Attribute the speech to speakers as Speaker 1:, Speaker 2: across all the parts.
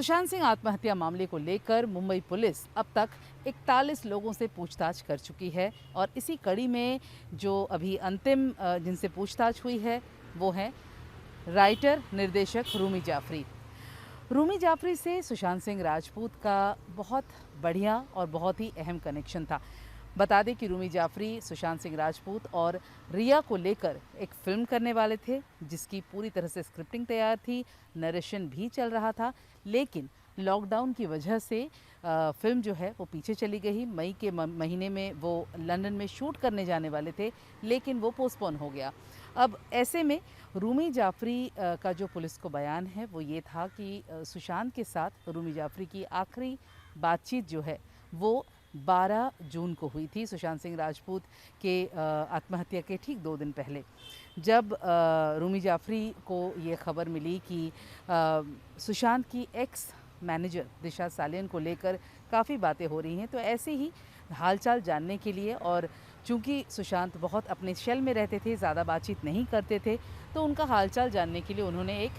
Speaker 1: सुशांत सिंह आत्महत्या मामले को लेकर मुंबई पुलिस अब तक 41 लोगों से पूछताछ कर चुकी है और इसी कड़ी में जो अभी अंतिम जिनसे पूछताछ हुई है वो हैं राइटर निर्देशक रूमी जाफरी। रूमी जाफरी से सुशांत सिंह राजपूत का बहुत बढ़िया और बहुत ही अहम कनेक्शन था। बता दें कि रूमी जाफरी सुशांत सिंह राजपूत और रिया को लेकर एक फ़िल्म करने वाले थे जिसकी पूरी तरह से स्क्रिप्टिंग तैयार थी, नरेशन भी चल रहा था, लेकिन लॉकडाउन की वजह से फ़िल्म जो है वो पीछे चली गई। मई के महीने में वो लंदन में शूट करने जाने वाले थे, लेकिन वो पोस्टपोन हो गया। अब ऐसे में रूमी जाफरी का जो पुलिस को बयान है वो ये था कि सुशांत के साथ रूमी जाफरी की आखिरी बातचीत जो है वो 12 जून को हुई थी, सुशांत सिंह राजपूत के आत्महत्या के ठीक 2 दिन पहले। जब रूमी जाफरी को ये खबर मिली कि सुशांत की एक्स मैनेजर दिशा सालियन को लेकर काफ़ी बातें हो रही हैं, तो ऐसे ही हालचाल जानने के लिए और चूँकि सुशांत बहुत अपने शेल में रहते थे, ज़्यादा बातचीत नहीं करते थे, तो उनका हालचाल जानने के लिए उन्होंने एक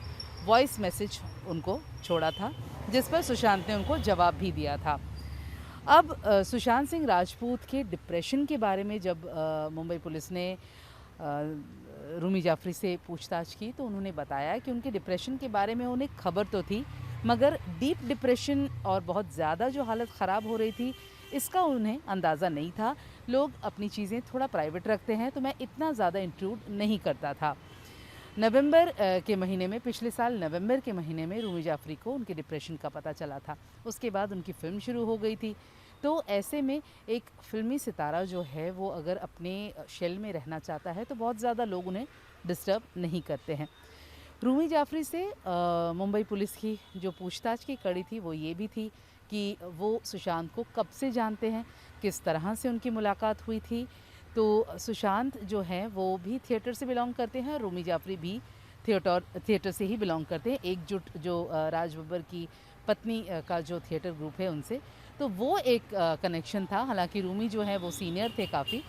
Speaker 1: वॉइस मैसेज उनको छोड़ा था, जिस पर सुशांत ने उनको जवाब भी दिया था। अब सुशांत सिंह राजपूत के डिप्रेशन के बारे में जब मुंबई पुलिस ने रूमी जाफरी से पूछताछ की तो उन्होंने बताया कि उनके डिप्रेशन के बारे में उन्हें खबर तो थी, मगर डीप डिप्रेशन और बहुत ज़्यादा जो हालत ख़राब हो रही थी इसका उन्हें अंदाज़ा नहीं था। लोग अपनी चीज़ें थोड़ा प्राइवेट रखते हैं, तो मैं इतना ज़्यादा इंक्लूड नहीं करता था। नवंबर के महीने में, पिछले साल नवंबर के महीने में रूमी जाफरी को उनके डिप्रेशन का पता चला था। उसके बाद उनकी फ़िल्म शुरू हो गई थी। तो ऐसे में एक फ़िल्मी सितारा जो है वो अगर अपने शेल में रहना चाहता है तो बहुत ज़्यादा लोग उन्हें डिस्टर्ब नहीं करते हैं। रूमी जाफरी से मुंबई पुलिस की जो पूछताछ की कड़ी थी वो ये भी थी कि वो सुशांत को कब से जानते हैं, किस तरह से उनकी मुलाकात हुई थी। तो सुशांत जो हैं वो भी थिएटर से बिलॉन्ग करते हैं और रूमी जाफरी भी थिएटर से ही बिलॉन्ग करते हैं, एकजुट जो राज बब्बर की पत्नी का जो थिएटर ग्रुप है उनसे। तो वो एक कनेक्शन था, हालांकि रूमी जो है वो सीनियर थे काफ़ी,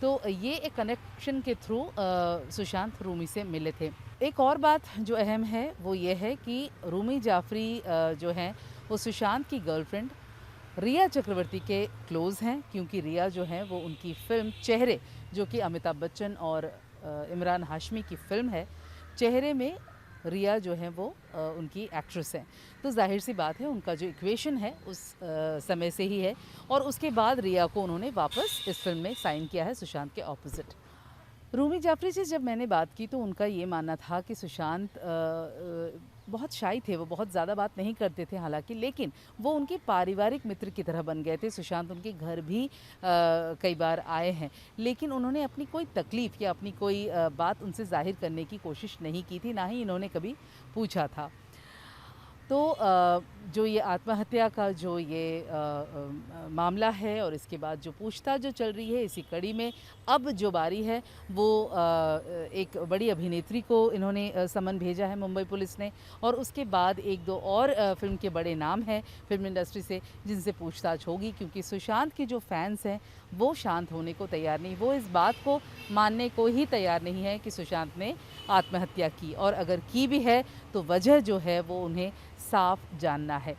Speaker 1: तो ये एक कनेक्शन के थ्रू सुशांत रूमी से मिले थे। एक और बात जो अहम है वो ये है कि रूमी जाफरी जो हैं वो सुशांत की गर्लफ्रेंड रिया चक्रवर्ती के क्लोज़ हैं, क्योंकि रिया जो है वो उनकी फ़िल्म चेहरे, जो कि अमिताभ बच्चन और इमरान हाशमी की फ़िल्म है, चेहरे में रिया जो है वो उनकी एक्ट्रेस हैं। तो जाहिर सी बात है उनका जो इक्वेशन है उस समय से ही है और उसके बाद रिया को उन्होंने वापस इस फ़िल्म में साइन किया है सुशांत के ऑपोजिट। रूमी जाफरी से जब मैंने बात की तो उनका ये मानना था कि सुशांत बहुत शाई थे, वो बहुत ज़्यादा बात नहीं करते थे हालांकि, लेकिन वो उनके पारिवारिक मित्र की तरह बन गए थे। सुशांत उनके घर भी कई बार आए हैं, लेकिन उन्होंने अपनी कोई तकलीफ़ या अपनी कोई बात उनसे ज़ाहिर करने की कोशिश नहीं की थी, ना ही इन्होंने कभी पूछा था। तो जो ये आत्महत्या का जो ये मामला है और इसके बाद जो पूछताछ जो चल रही है, इसी कड़ी में अब जो बारी है वो एक बड़ी अभिनेत्री को इन्होंने समन भेजा है मुंबई पुलिस ने, और उसके बाद 1-2 और फ़िल्म के बड़े नाम हैं फ़िल्म इंडस्ट्री से जिनसे पूछताछ होगी, क्योंकि सुशांत के जो फैंस हैं वो शांत होने को तैयार नहीं, वो इस बात को मानने को ही तैयार नहीं है कि सुशांत ने आत्महत्या की, और अगर की भी है तो वजह जो है वो उन्हें साफ जानना है।